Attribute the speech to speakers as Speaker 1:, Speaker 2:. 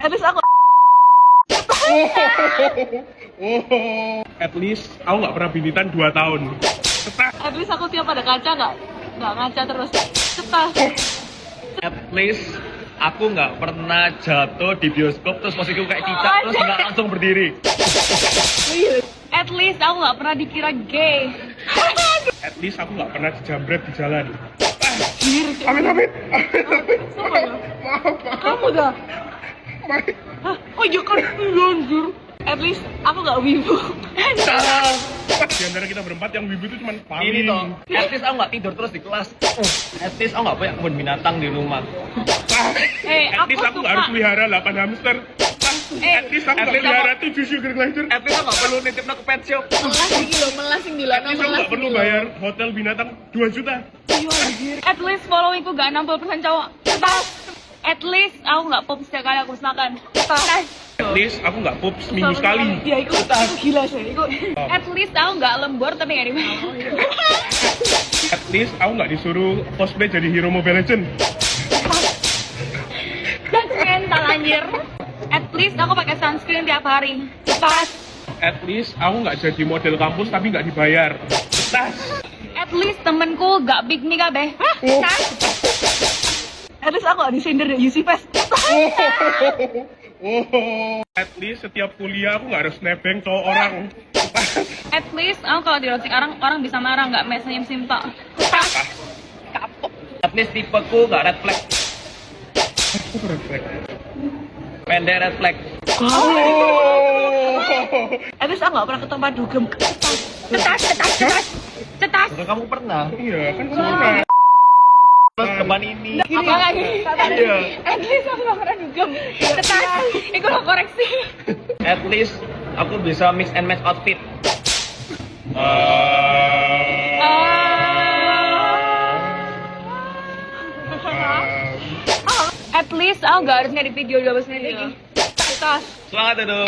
Speaker 1: At least aku
Speaker 2: At least aku nggak pernah binitan 2 tahun. Cetak.
Speaker 1: At least aku tiap ada kaca nggak ngaca terus. Cepat.
Speaker 3: At least aku nggak pernah jatuh di bioskop terus posisiku kayak cicak terus nggak langsung berdiri.
Speaker 1: At least aku nggak pernah dikira gay.
Speaker 2: At least aku nggak pernah dijambret di jalan.
Speaker 1: Amit.
Speaker 2: Amit.
Speaker 1: Sama ya?
Speaker 2: Maaf.
Speaker 1: Kamu dah. Hah? Oh iya kan anjir. At least aku nggak wibu.
Speaker 2: Di antara kita berempat yang wibu itu cuma
Speaker 3: Ini
Speaker 2: Fahmi.
Speaker 3: toh, at least aku nggak tidur terus di kelas. At least aku nggak punya kebun binatang di rumah.
Speaker 2: At least aku nggak harus pelihara 8 hamster. At least aku nggak pelihara 7 sugar glider.
Speaker 3: At least aku nggak perlu nitip ke pet shop.
Speaker 1: Melasing di
Speaker 2: At least aku nggak perlu bayar hotel binatang 2 juta.
Speaker 1: At least followingku gak 60% cowok. Cepat. At least aku nggak pop setiap kali aku makan. Cepat.
Speaker 2: At least aku nggak pup seminggu sekali.
Speaker 1: Ya itu gila sih. At least aku nggak lembur tapi nggak dibayar.
Speaker 2: At least aku nggak disuruh cosplay jadi hero Mobile Legend.
Speaker 1: Dan mental anjir. At least aku pakai sunscreen tiap hari. Cepat.
Speaker 2: At least aku nggak jadi model kampus tapi nggak dibayar. Cetas.
Speaker 1: At least temenku gak big nih kabeh. Cepat. At least aku gak disindir di UC Fest.
Speaker 2: At least setiap kuliah aku nggak harus nebeng cowok orang.
Speaker 1: At least aku kalau di roasting orang bisa marah nggak mes senyum tok. Kapok.
Speaker 3: At least tipeku nggak red flag.
Speaker 2: Aku refleks.
Speaker 3: Pendek red flag.
Speaker 1: At least aku gak pernah ke tempat dugem. Cetas.
Speaker 3: Bukan kamu pernah?
Speaker 2: Iya kan kamu pernah.
Speaker 3: Terus teman ini.
Speaker 1: Apa lagi?
Speaker 3: Iya.
Speaker 1: At least aku gak pernah dugem. Cetas. Ikut lo koreksi.
Speaker 3: At least aku bisa mix and match outfit.
Speaker 1: At least aku gak harus ngedit video 12 menit lagi. Cetas.
Speaker 3: Semangat Edo.